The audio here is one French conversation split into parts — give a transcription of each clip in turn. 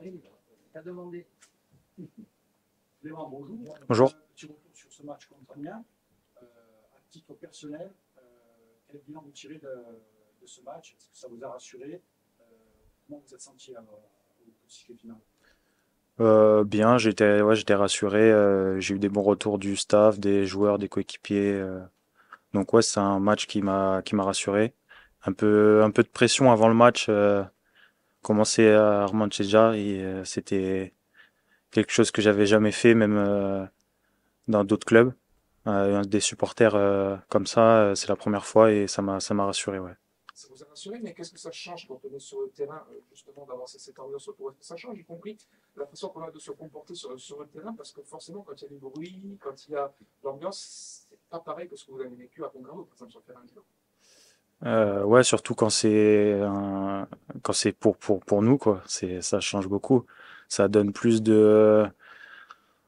arrive. T'as demandé. Clément, bonjour. Bonjour. Petit retour sur ce match contre Amiens. À titre personnel, quel bilan vous tirez de ce match? Est-ce que ça vous a rassuré? Comment vous êtes senti au cycle final? Bien, j'étais rassuré. J'ai eu des bons retours du staff, des joueurs, des coéquipiers. Donc ouais, c'est un match qui m'a rassuré. Un peu de pression avant le match. Commencer à Armanchesja et c'était quelque chose que j'avais jamais fait, même dans d'autres clubs. Des supporters comme ça, c'est la première fois et ça m'a rassuré. Ouais. Ça vous a rassuré, mais qu'est-ce que ça change quand on est sur le terrain, justement, d'avoir cette ambiance autour? Est-ce que ça change, y compris la façon qu'on a de se comporter sur le terrain? Parce que forcément, quand il y a du bruit, quand il y a l'ambiance, c'est pas pareil que ce que vous avez vécu à Concarneau, par exemple, sur le terrain. Ouais, surtout quand c'est pour nous quoi. Ça change beaucoup. Ça donne plus de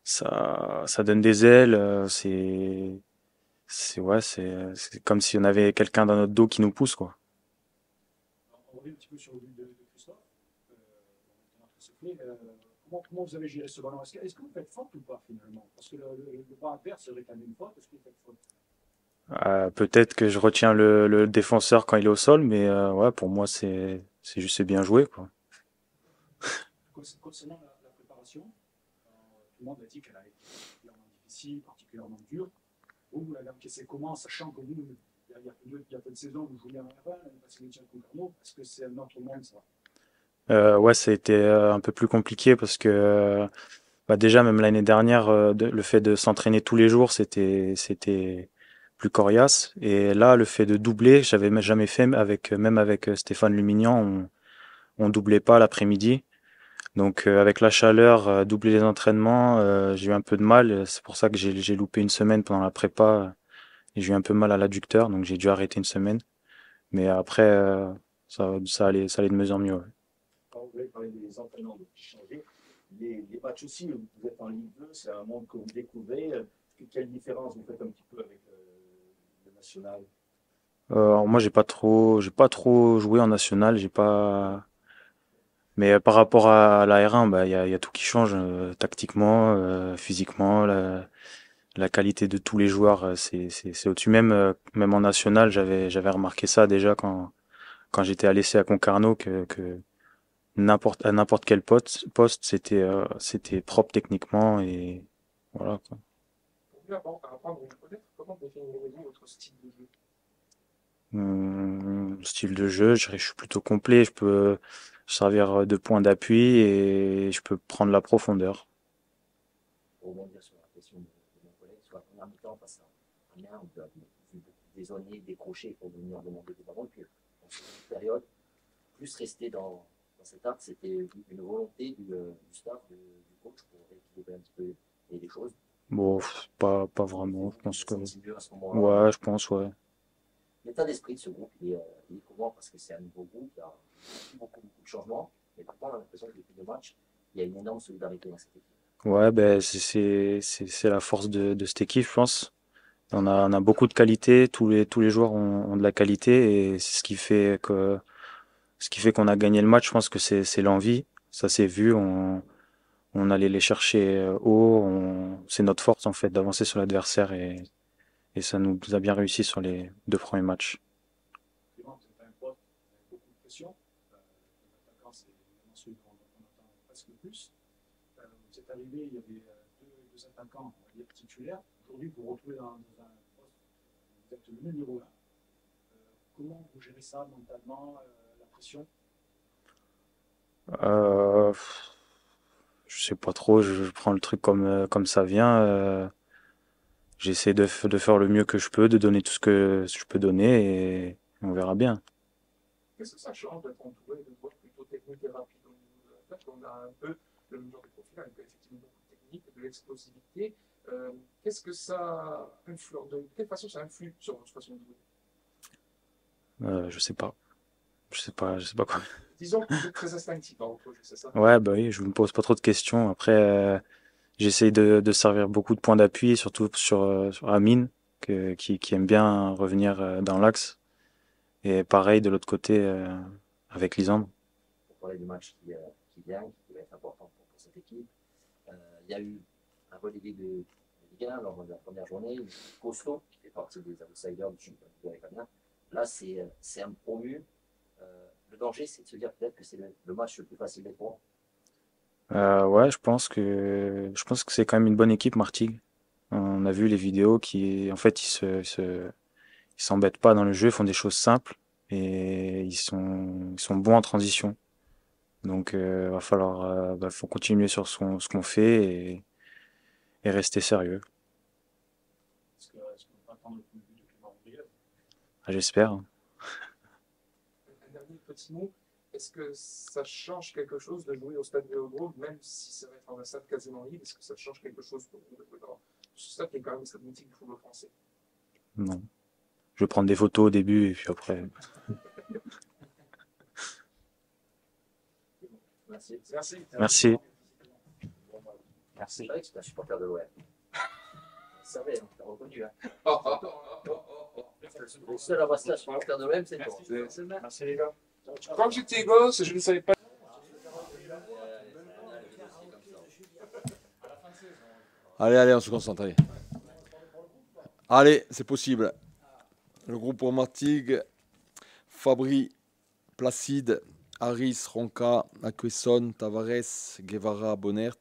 ça donne des ailes. C'est comme si on avait quelqu'un dans notre dos qui nous pousse quoi. On revient un petit peu sur le but de Christophe. On est en train de souffler. Comment vous avez géré ce ballon? Est-ce que vous faites faute ou pas finalement? Parce que le bras adverse réclame une faute. Est-ce que vous faites faute? Peut-être que je retiens le défenseur quand il est au sol, mais ouais, pour moi c'est bien joué quoi. Concernant la préparation, tout le monde a dit qu'elle a été particulièrement difficile, particulièrement dure. Vous l'avez encaissé comment, sachant que vous, il y a peu de saisons, vous jouiez à la parce que vous étiez à Concarneau, est-ce que c'est un autre monde ça? Ouais, ça a été un peu plus compliqué parce que bah déjà même l'année dernière, le fait de s'entraîner tous les jours, c'était plus coriace. Et là, le fait de doubler, j'avais jamais fait même avec Stéphane Lumignan, on doublait pas l'après-midi. Donc avec la chaleur, doubler les entraînements, j'ai eu un peu de mal. C'est pour ça que j'ai loupé une semaine pendant la prépa. Et j'ai eu un peu mal à l'adducteur, donc j'ai dû arrêter une semaine. Mais après, ça allait de mieux en mieux. Ouais. Quand vous avez parlé des entraînements de changer, les matchs aussi, vous êtes en Ligue 2, c'est un monde que vous découvrez. Quelle différence vous faites un petit peu avec le national? Alors moi, j'ai pas trop joué en national, j'ai pas. Mais par rapport à la R1, bah il y a tout qui change tactiquement, physiquement, la qualité de tous les joueurs, c'est au-dessus. Même en national, j'avais remarqué ça déjà quand j'étais à l'essai à Concarneau que à n'importe quel poste, c'était propre techniquement et voilà quoi. Pour mieux apprendre à vous connaître, comment définiriez-vous votre style de jeu? Style de jeu, je suis plutôt complet. Je peux servir de point d'appui et je peux prendre la profondeur. Pour rebondir sur la question de mon collègue, sur la première mi-temps face à Amiens, où vous avez vu beaucoup dézonner, décrocher pour venir demander des ballons, puis en seconde période, plus rester dans cet art, c'était une volonté du staff, du coach pour rééquilibrer un petit peu les choses. Bon, pas vraiment. Je pense que, C'est mieux à ce moment-là. ouais, je pense, ouais. L'état d'esprit de ce groupe, il est comment? Parce que c'est un nouveau groupe, il y a beaucoup de changements, mais pourtant on a l'impression que depuis 2 matchs, il y a une énorme solidarité dans cette équipe. Ouais, ben c'est la force de cette équipe, je pense. On a beaucoup de qualité. Tous les joueurs ont de la qualité et c'est ce qui fait qu'on a gagné le match. Je pense que c'est l'envie. Ça s'est vu. On allait les chercher haut. C'est notre force en fait d'avancer sur l'adversaire et ça nous a bien réussi sur les 2 premiers matchs. Clément, vous êtes un poste avec beaucoup de pression. L'attaquant, c'est évidemment celui qu'on attend presque le plus. Vous êtes arrivé, il y avait deux attaquants, on va dire, titulaires. Aujourd'hui, vous vous retrouvez dans un poste, vous êtes le numéro 1. Comment vous gérez ça mentalement, la pression? Euh, je sais pas trop. Je prends le truc comme ça vient. J'essaie de faire le mieux que je peux, de donner tout ce que je peux donner et on verra bien. Qu'est-ce que ça change d'être entouré de joueurs plutôt techniques et rapides? En fait, on a un peu le même genre de profil avec effectivement beaucoup de technique, de l'explosivité. Qu'est-ce que ça influe, de quelle façon ça influe sur votre façon de jouer? Je sais pas. Je sais pas quoi. Disons que vous êtes très instinctif en votre jeu, c'est ça? Ouais, bah oui, je me pose pas trop de questions. Après, j'essaye de servir beaucoup de points d'appui, surtout sur Amine, qui aime bien revenir dans l'axe. Et pareil de l'autre côté avec Lisandre. Pour parler du match qui vient, qui va être important pour cette équipe. Il y a eu un relevé de Ligue 1 lors de la première journée, Costo, qui fait partie des outsiders du championnat italien. Là, c'est un promu. Le danger, c'est de se dire peut-être que c'est le match le plus facile des trois. Ouais, je pense que c'est quand même une bonne équipe, Martigues. On a vu les vidéos qui, en fait, ils s'embêtent pas dans le jeu, ils font des choses simples et ils sont bons en transition. Donc, faut continuer sur ce qu'on fait et rester sérieux. Est-ce qu'on peut attendre le premier but de Clément Rodriguez? Ah, j'espère. Un dernier petit mot. Est-ce que ça change quelque chose de jouer au stade Vélodrome, même si ça va être dans un stade quasiment libre? Est-ce que ça change quelque chose pour vous de jouer dans ce stade qui est quand même le stade mythique du football français? Non. Je vais prendre des photos au début et puis après. Merci. Merci. Merci. Merci. C'est vrai que c'est un supporter de l'OM. Vous savez, on t'a reconnu. Hein. Le seul à voir ça, supporter de l'OM, c'est toi. C'est le même. Merci les gars. Quand j'étais gosse, je ne savais pas. Allez, on se concentre. Allez, c'est possible. Le groupe pour Martigues, Fabri, Placide, Harris, Ronca, Akwesson, Tavares, Guevara, Bonert,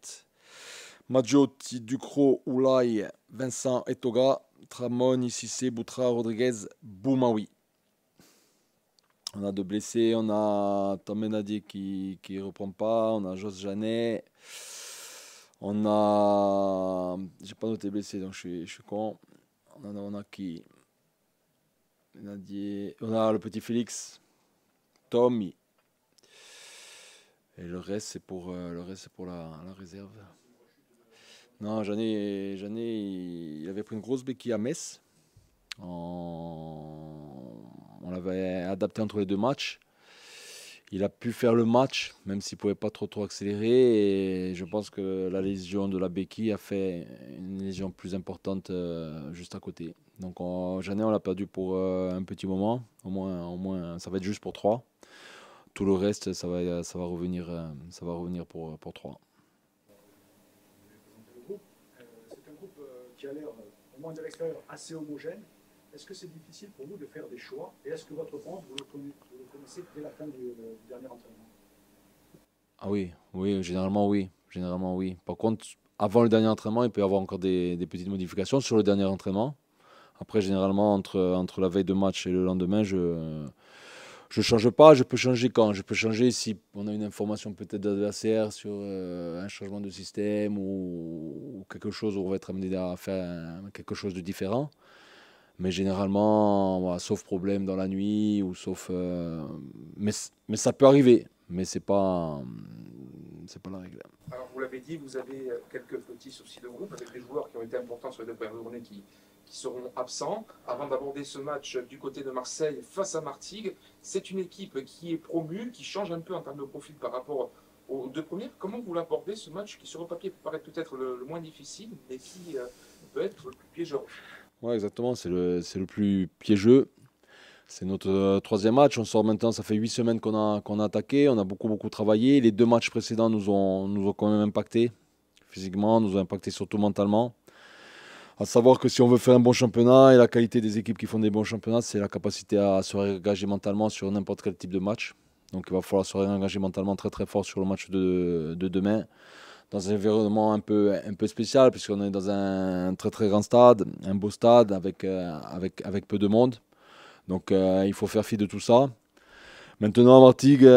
Maggiotti, Ducrot, Oulay, Vincent Etoga, Tramon, Ississé, Boutra, Rodriguez, Boumaoui. On a deux blessés, on a Tamenadi qui ne reprend pas, on a Jos Janet, on a... J'ai pas noté blessé donc je suis con. On a qui? On a le petit Félix, Tommy. Et le reste c'est pour la réserve. Non, Janet, il avait pris une grosse béquille à Metz. On l'avait adapté entre les deux matchs. Il a pu faire le match, même s'il ne pouvait pas trop accélérer. Et je pense que la lésion de la béquille a fait une lésion plus importante juste à côté. Donc Janet, on l'a perdu pour un petit moment. Au moins, ça va être juste pour 3. Tout le reste, ça va revenir pour 3. C'est un groupe qui a l'air, au moins de l'extérieur, assez homogène. Est-ce que c'est difficile pour vous de faire des choix? Et est-ce que votre plan, vous le connaissez dès la fin du dernier entraînement? Ah oui, généralement oui. Par contre, avant le dernier entraînement, il peut y avoir encore des petites modifications sur le dernier entraînement. Après, généralement, entre la veille de match et le lendemain, je change pas. Je peux changer quand? Je peux changer si on a une information peut-être d'adversaire sur un changement de système ou quelque chose où on va être amené à faire quelque chose de différent. Mais généralement, voilà, sauf problème dans la nuit ou sauf, mais ça peut arriver. Mais c'est pas la règle. Alors, vous l'avez dit, vous avez quelques petits soucis de groupe avec des joueurs qui ont été importants sur les deux premières journées qui seront absents. Avant d'aborder ce match du côté de Marseille face à Martigues, c'est une équipe qui est promue, qui change un peu en termes de profil par rapport aux deux premières. Comment vous l'abordez, ce match qui sur le papier peut paraître peut-être le moins difficile, mais qui peut être le plus piégeur? Ouais, exactement, c'est le plus piégeux. C'est notre troisième match. On sort maintenant, ça fait 8 semaines qu'on a attaqué. On a beaucoup travaillé. Les 2 matchs précédents nous ont quand même impacté physiquement, nous ont impacté surtout mentalement. À savoir que si on veut faire un bon championnat, et la qualité des équipes qui font des bons championnats, c'est la capacité à se réengager mentalement sur n'importe quel type de match. Donc il va falloir se réengager mentalement très fort sur le match de demain. Dans un environnement un peu spécial, puisqu'on est dans un très grand stade, un beau stade avec peu de monde. Donc il faut faire fi de tout ça. Maintenant, à Martigues,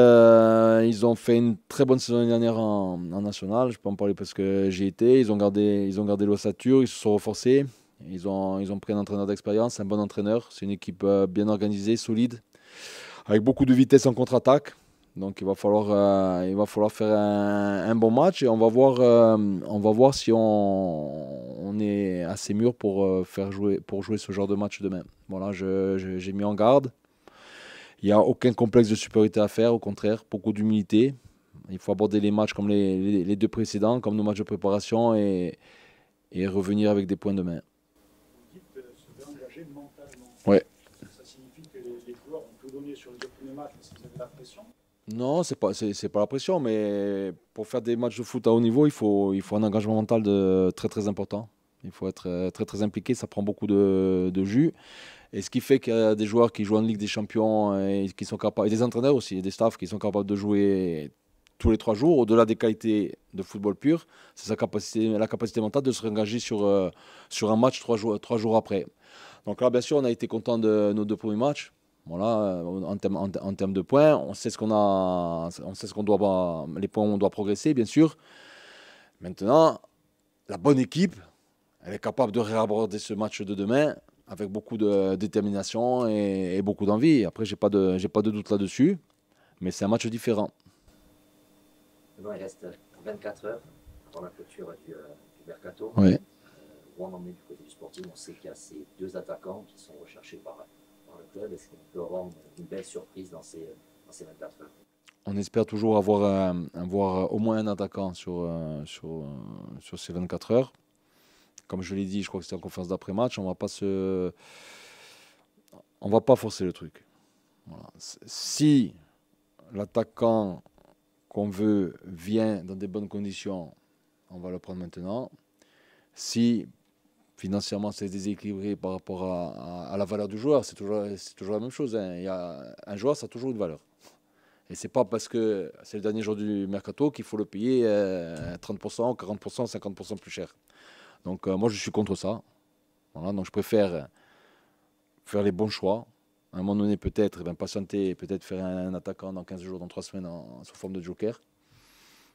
ils ont fait une très bonne saison l'année dernière en national. Je peux en parler parce que j'y étais. Ils ont gardé l'ossature, ils se sont renforcés. Ils ont pris un entraîneur d'expérience, un bon entraîneur. C'est une équipe bien organisée, solide, avec beaucoup de vitesse en contre-attaque. Donc il va falloir faire un bon match et on va voir si on est assez mûr pour jouer ce genre de match demain. Voilà, j'ai mis en garde. Il n'y a aucun complexe de supériorité à faire, au contraire, beaucoup d'humilité. Il faut aborder les matchs comme les 2 précédents, comme nos matchs de préparation et revenir avec des points demain. Vous dites se réengager mentalement. Ouais. Ça signifie que les joueurs ont tout donné sur les 2 premiers matchs parce qu'ils avaient la pression. Non, c'est pas la pression, mais pour faire des matchs de foot à haut niveau, il faut un engagement mental très très important. Il faut être très très impliqué, ça prend beaucoup de jus. Et ce qui fait qu'il y a des joueurs qui jouent en Ligue des Champions et qui sont capables, et des entraîneurs aussi, et des staffs qui sont capables de jouer tous les 3 jours, au-delà des qualités de football pur, c'est la capacité mentale de se réengager sur un match 3 jours après. Donc là, bien sûr, on a été content de nos 2 premiers matchs. Voilà, en termes de points, on sait ce qu'on a, on sait ce qu'on doit, les points où on doit progresser, bien sûr. Maintenant, la bonne équipe, elle est capable de réaborder ce match de demain avec beaucoup de détermination et beaucoup d'envie. Après, j'ai pas de doute là-dessus, mais c'est un match différent. Maintenant, il reste 24 heures avant la clôture du mercato. Oui. Où on en est du côté du Sporting, on sait qu'il y a ces 2 attaquants qui sont recherchés par le club. Est-ce qu'on peut avoir une belle surprise dans ces 24 heures? On espère toujours avoir au moins un attaquant sur ces 24 heures. Comme je l'ai dit, je crois que c'était en conférence d'après-match, on va pas forcer le truc. Voilà. Si l'attaquant qu'on veut vient dans des bonnes conditions, on va le prendre maintenant. Si financièrement c'est déséquilibré par rapport à la valeur du joueur, c'est toujours la même chose. Hein. Un joueur, ça a toujours une valeur. Et c'est pas parce que c'est le dernier jour du mercato qu'il faut le payer 30%, 40%, 50% plus cher. Donc moi je suis contre ça. Voilà, donc je préfère faire les bons choix. À un moment donné peut-être patienter, peut-être faire un attaquant dans 15 jours, dans 3 semaines sous forme de joker.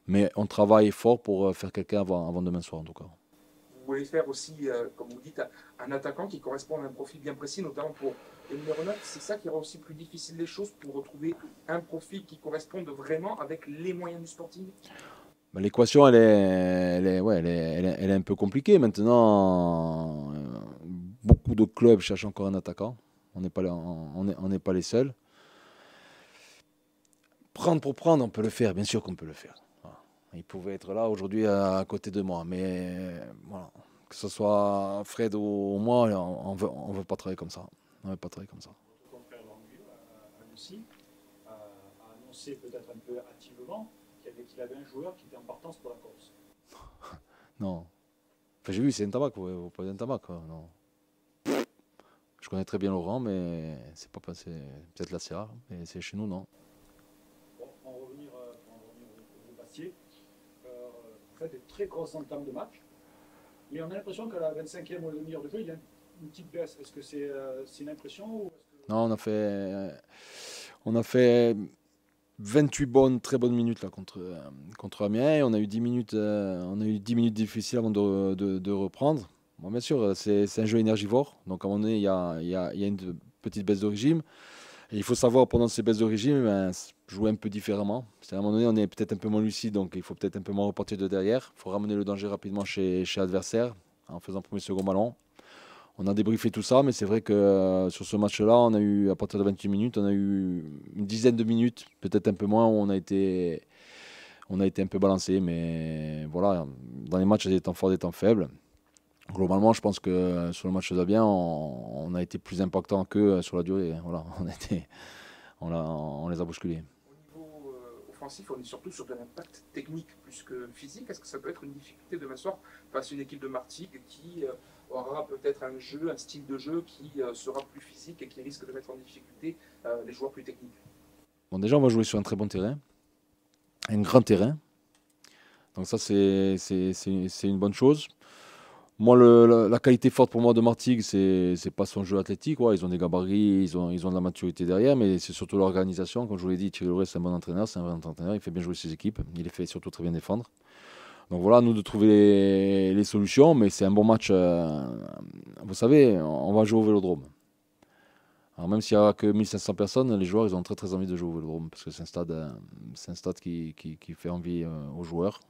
Mais on travaille fort pour faire quelqu'un avant demain soir en tout cas. Vous voulez faire aussi, comme vous dites, un attaquant qui correspond à un profil bien précis, notamment pour le numéro 9. C'est ça qui rend aussi plus difficile les choses pour retrouver un profil qui corresponde vraiment avec les moyens du Sporting. L'équation, elle est un peu compliquée. Maintenant, beaucoup de clubs cherchent encore un attaquant. On n'est pas les seuls. Prendre pour prendre, on peut le faire. Bien sûr qu'on peut le faire. Voilà. Il pouvait être là aujourd'hui à côté de moi. Mais voilà, que ce soit Fred ou moi, on veut pas travailler comme ça. On veut pas travailler comme ça. Votre confrère Languille à Lucie a annoncé peut-être un peu hâtivement qu'il avait un joueur qui était en partance pour la course. Non. Enfin, j'ai vu, c'est un tabac. Vous parlez d'un tabac. Quoi. Non. Je connais très bien Laurent, mais c'est peut-être la CA, mais c'est chez nous, non. Bon, pour en revenir au Bastier, vous faites des très grosses entames de match, mais on a l'impression qu'à la 25e ou la demi-heure de jeu, il y a une petite baisse. Est-ce que c'est une impression ou est-ce que... Non, on a fait 28 très bonnes minutes là, contre Amiens. Et on a eu 10 minutes, difficiles avant de reprendre. Bon, bien sûr, c'est un jeu énergivore. Donc, à un moment donné, il y a une petite baisse de régime. Et il faut savoir, pendant ces baisses de régime, jouer un peu différemment. À un moment donné, on est peut-être un peu moins lucide, donc il faut peut-être un peu moins repartir de derrière. Il faut ramener le danger rapidement chez l'adversaire en faisant premier second ballon. On a débriefé tout ça, mais c'est vrai que sur ce match-là, on a eu, à partir de 28 minutes, on a eu une dizaine de minutes, peut-être un peu moins, où on a été un peu balancé. Mais voilà, dans les matchs, il y a des temps forts, des temps faibles. Globalement, je pense que sur le match d'Amiens, on a été plus impactant qu'eux sur la durée. Voilà, on les a bousculés. Au niveau offensif, on est surtout sur de l'impact technique plus que physique. Est-ce que ça peut être une difficulté demain soir face à une équipe de Martigues qui aura peut-être un style de jeu qui sera plus physique et qui risque de mettre en difficulté les joueurs plus techniques? Bon, déjà, on va jouer sur un très bon terrain, un grand terrain. Donc ça, c'est une bonne chose. Moi, la qualité forte pour moi de Martigues, c'est pas son jeu athlétique. Ouais, ils ont des gabarits, ils ont de la maturité derrière, mais c'est surtout l'organisation. Comme je vous l'ai dit, Thierry Loret, c'est un bon entraîneur, c'est un vrai entraîneur. Il fait bien jouer ses équipes. Il les fait surtout très bien défendre. Donc voilà, nous de trouver les solutions, mais c'est un bon match. Vous savez, on va jouer au Vélodrome. Alors même s'il n'y a que 1500 personnes, les joueurs, ils ont très très envie de jouer au Vélodrome parce que c'est un stade qui fait envie aux joueurs.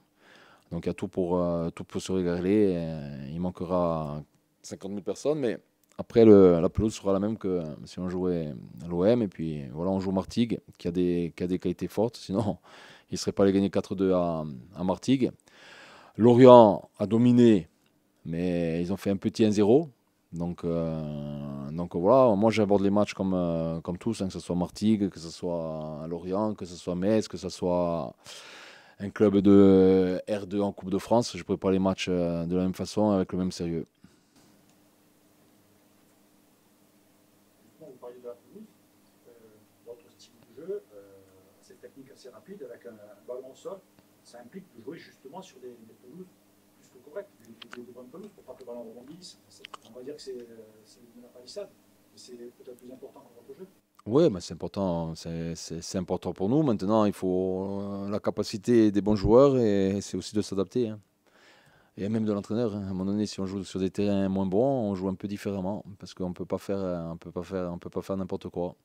Donc il y a tout pour se régaler. Il manquera 50 000 personnes, mais après la pelouse sera la même que si on jouait à l'OM. Et puis voilà, on joue Martigues, qui a des qualités fortes. Sinon, il ne serait pas allé gagner 4-2 à Martigues. Lorient a dominé, mais ils ont fait un petit 1-0. Donc Donc voilà, moi j'aborde les matchs comme tous, hein, que ce soit Martigues, que ce soit Lorient, que ce soit Metz, que ce soit un club de R2 en Coupe de France. Je prépare les matchs de la même façon, avec le même sérieux. Justement, vous parliez de la pelouse. Votre style de jeu, cette technique assez rapide avec un ballon au sol, ça implique de jouer justement sur des pelouses plus que correctes, des bonnes pelouses pour pas que le ballon rebondisse. On va dire que c'est de la palissade, mais c'est peut-être plus important que votre jeu. Oui, mais c'est important, c'est important pour nous. Maintenant, il faut la capacité des bons joueurs et c'est aussi de s'adapter, hein. Et même de l'entraîneur, hein. À un moment donné, si on joue sur des terrains moins bons, on joue un peu différemment parce qu'on peut pas faire, on peut pas faire n'importe quoi.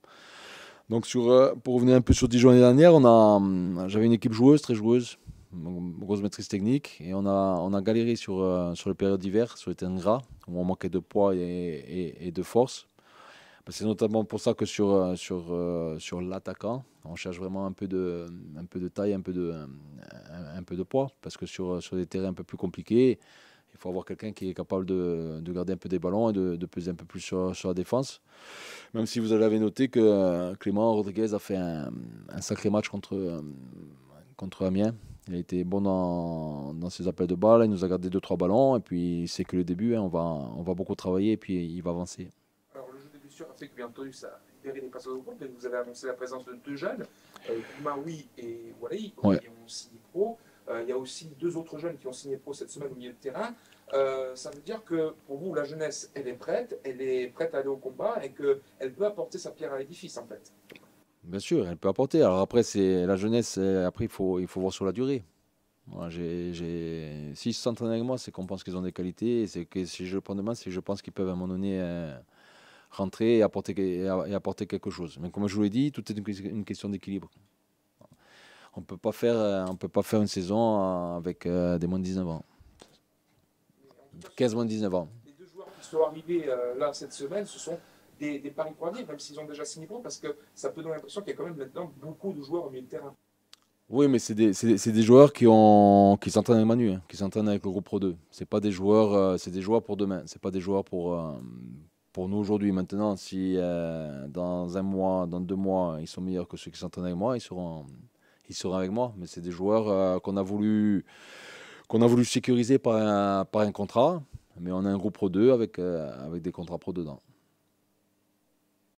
Donc pour revenir un peu sur Dijon l'année dernière, j'avais une équipe joueuse, très joueuse, grosse maîtrise technique, et on a galéré sur les périodes d'hiver, sur les terrains gras, où on manquait de poids et de force. C'est notamment pour ça que sur l'attaquant, on cherche vraiment un peu de taille, un peu de poids, parce que sur des terrains un peu plus compliqués, il faut avoir quelqu'un qui est capable de garder un peu des ballons et de peser un peu plus sur la défense. Même si vous avez noté que Clément Rodriguez a fait un sacré match contre Amiens. Il a été bon dans ses appels de balles, il nous a gardé 2-3 ballons, et puis c'est que le début, hein, on va beaucoup travailler, et puis il va avancer. Alors, le jeu des blessures a fait que, bien entendu, ça a libéré des passages au groupe, mais vous avez annoncé la présence de deux jeunes, Maoui et Walaï, qui Ouais. ont signé pro. Il y a aussi deux autres jeunes qui ont signé pro cette semaine au milieu de terrain. Ça veut dire que pour vous, la jeunesse, elle est prête à aller au combat et qu'elle peut apporter sa pierre à l'édifice, en fait. Bien sûr, elle peut apporter. Alors après, c'est la jeunesse, après il faut voir sur la durée. Moi, s'ils s'entraînent avec moi, c'est qu'on pense qu'ils ont des qualités, et c'est que si je le prends demain, c'est que je pense qu'ils peuvent à un moment donné rentrer et apporter quelque chose. Mais comme je vous l'ai dit, tout est une question d'équilibre. On peut pas faire une saison avec des moins de 19 ans. 15 moins de 19 ans. Les deux joueurs qui sont arrivés là cette semaine, ce sont des paris pour l'avenir, même s'ils ont déjà signé pro, parce que ça peut donner l'impression qu'il y a quand même maintenant beaucoup de joueurs au milieu de terrain. Oui, mais c'est des joueurs qui s'entraînent avec Manu, hein, qui s'entraînent avec le groupe Pro 2. C'est pas des joueurs, c'est des joueurs pour demain. C'est pas des joueurs pour nous aujourd'hui. Maintenant, si dans un mois, dans 2 mois, ils sont meilleurs que ceux qui s'entraînent avec moi, ils seront avec moi. Mais c'est des joueurs qu'on a voulu sécuriser par un contrat. Mais on a un groupe Pro 2 avec des contrats Pro dedans.